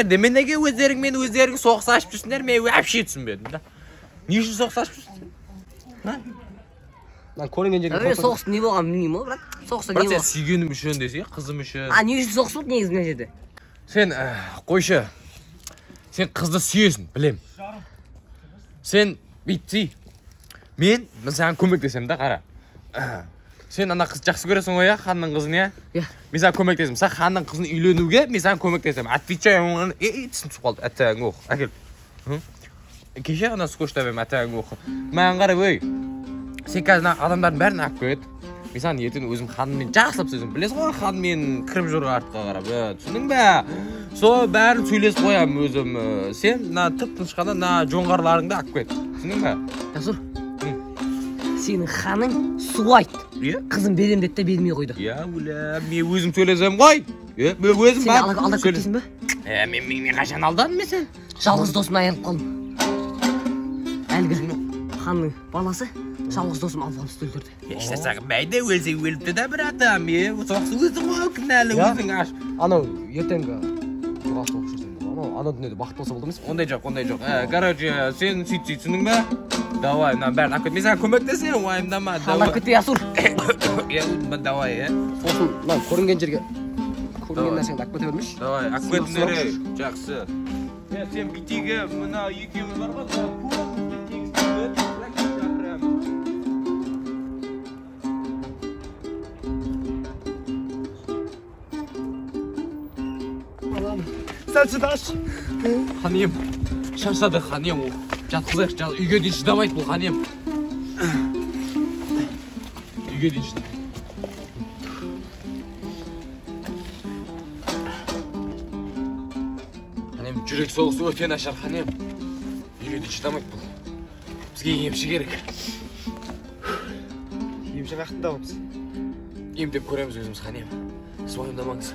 неге өздеріңмен өздерің соғыс ашып жүрсіңдер, мен вообще түсінбедім да. Не үшін соғыс ашып жүрсіңдер? Мен көрінген жерге соғыс не болған білмеймін ғой, бірақ соғыста не болған? болған? Сен сүйгенім үшін десе, қызым үшін. Не үшін соғыс болды негізі мына жерде? Сен қойшы. Сен қызды сүйесің, білем. Сен бүйтсей. Мен саған көмектесем да, қара. Сен ана қыз жақсы көресің ғой, ханның қызын, я? Мен саған көмектесем. Сен ханның қызын үйленуге мен саған көмектесем. Отвечай оған. Түсін түсіп қалды. Әттең оқ. Әкел. Кеше ғана скоштабем, әттең оқ. Маған қарап, өй. Сен қазір адамдардың бәрін алып қойды. Мен саған ертең өзім ханыммен жақсылап сөйлесем. Білесің ғой, ханыммен кіріп жүр артқа қарап. Түсіндің бе? Сол бәрін сөйлесіп қоямын өзім. Сен тып-тыныш қана жоңғарларыңды алып қойды. Түсіндің бе? Жасур. Сенің ханың су айт. Қызын берем деді де бермей қойды. Уля, мен өзім сөйлесем ғой. Мен өзім бар. Сен алдап кетесің бе? Мен қашан алдадым мен сен? Жалғыз досым айырылып қалдым. Әлгі ханның баласы жалғыз досым алпамысты өлтірді. Ешнәрсе қылмайды, өлсе өліпті да бір адам. Соғыс өзің ғой, кінәлі өзің аш. Анау ертеңгі дұға соғыс жүрсің. Анау дүниеде бақыт болса болды емес? Ондай жоқ. Короче, сен сөйтсей түсінің бе? Давай, бәрін алып кет. Мен саған көмектесем, уайымдама. Алып кет, Ясур. Давай, сосын көрінген жерге көрінген нәрсеңді алып кете бермеш. Давай, алып кетіңдер. Жақсы. Сен битеге мына екеуі бар ғой, Сәл шыдашы. Ханем, шаршады ханем. Жатқызайық, үйге дейін шыдамайды бұл ханем. Үйге дейін шыдамайды. Ханем, жүрек соғысы өте нашар ханем. Үйге дейін шыдамайды бұл. Бізге емші керек. Емші қақтында болмыз. Емдеп көреміз өзіміз ханем. Сіз уайымдамаңыз.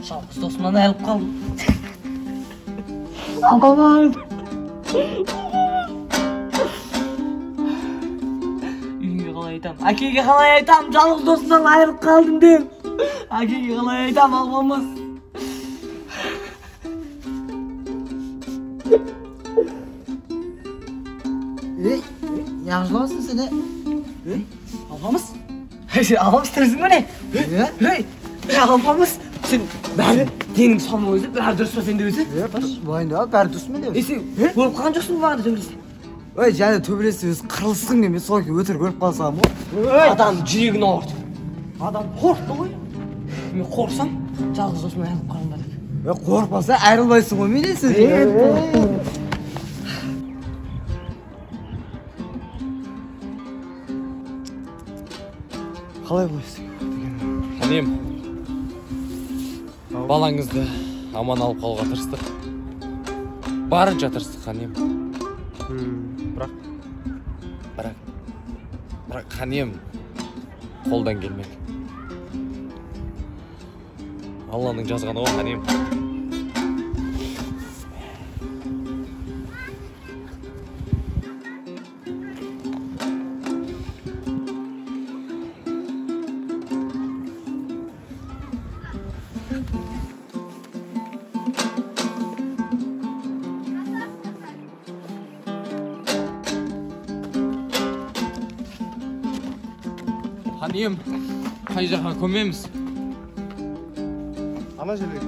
Жалғыз досымнан айырылып қалдым. Ағаларым. Үйге қалай айтам? Әкеге қалай айтам? Жалғыз досымнан айырылып қалдым деп. Әкеге қалай айтам, албамыз. Неғып жыласың сен, Албамыз? Албамыз тірісің бе не? Албамыз. Сен бәрі тенің соңы өзі, бәрі дұрыс па сенде өзі? Байында, бәрі дұрыс мен деп. Сен өліп қалған жоқсың бағана төбелесте? Және төбелесте өзі қырылысың мен сол өтірік өліп қалсам ғой. Адам жүрегін ауырды. Адам қорқты ғой. Мен қорсам, жалғыз досымнан айырылып қалдым ба деп. Қорқпаса айырылмайсың ғой мен сен. Қалай болайсың? Ханем, балаңызды аман алып қалуға тырыстық. Барынша тырыстық, ханем. Бірақ ханем қолдан келмек. Алланың жазғаны ғой, ханем. Ханем, қай жаққа көмеміз? Ана жерге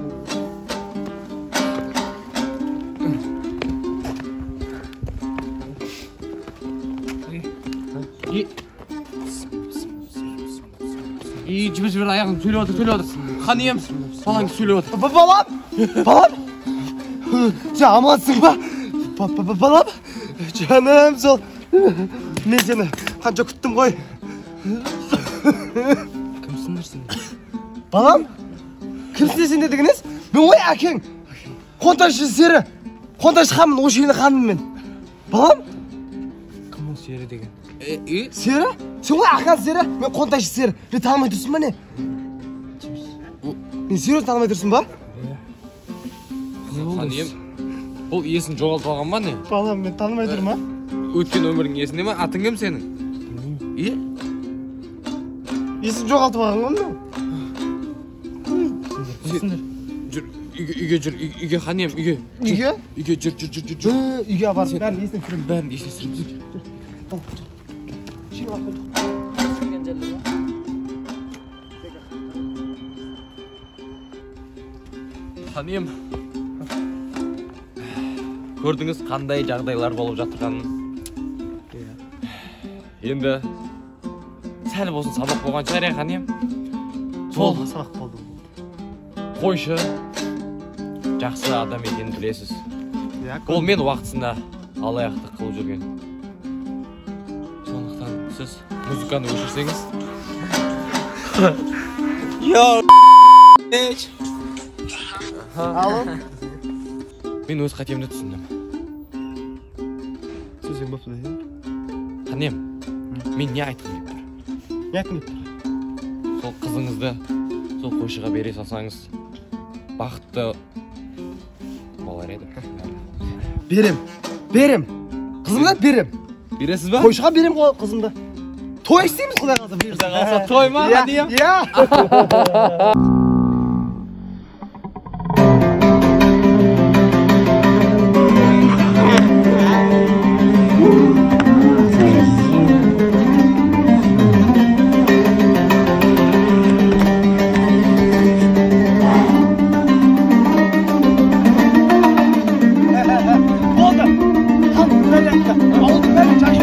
Жібір аяғын сөйлеп отыр. Ханием, балаң сөйлеп отыр. Балам! Сен амансың ба? Балам! Жаным, сол. Мен сені қанша күттім ғой. Кімсіңдер сен? Балам! Кімсіңдер сен дедіңіз? Мен ғой әкең. Қонтайшы сері. Қонтайшы ханмын, о жеріне ханмын мен. Балам! Кім ол сері деген? Сері? Сен ғой аққан сері, мен қонтайшы сері. Мен танымай тұрсын ба не? Мен сері танымай тұрсын ба? Ханием, бұл есін жоғалтып алған ба не? Балам, мен танымай тұрмын ба? Өткен өмірің есінде ма? Атың кім сенің? Есін жоғалтып алған ғой мен? Жүр, үйге жүр, үйге Ханием, үйге. Үйге? Үйге жүр. Үйге апарып, бәрін есіне түсіремін. Бәрін есіне түсіреміз. Ханием, көрдіңіз қандай жағдайлар болып жатырғанын. Енді сәл болсын сабақ болған шығар я Ханием. Сол сабақ болды. қойшы жақсы адам екенін білесіз. Ол мен уақытысында алаяқтық қылып жүрген. Сондықтан сіз музыканы өшірсеңіз. Алло? Мен өз қатемді түсіндім. Сөзің болып тұр. Ханием, мен не айтқым келіп тұр? Не айтқым келіп тұр? Сол қызыңызды сол қойшыға бере салсаңыз бақытты болар еді. Берем. Қызымды берем. Бересіз ба? Қойшыға берем қызымды. Той істейміз құдай қаласа. Құдай қаласа той ма, Ханием? Иә. Oldu. Tam böyle. Oldu böyle.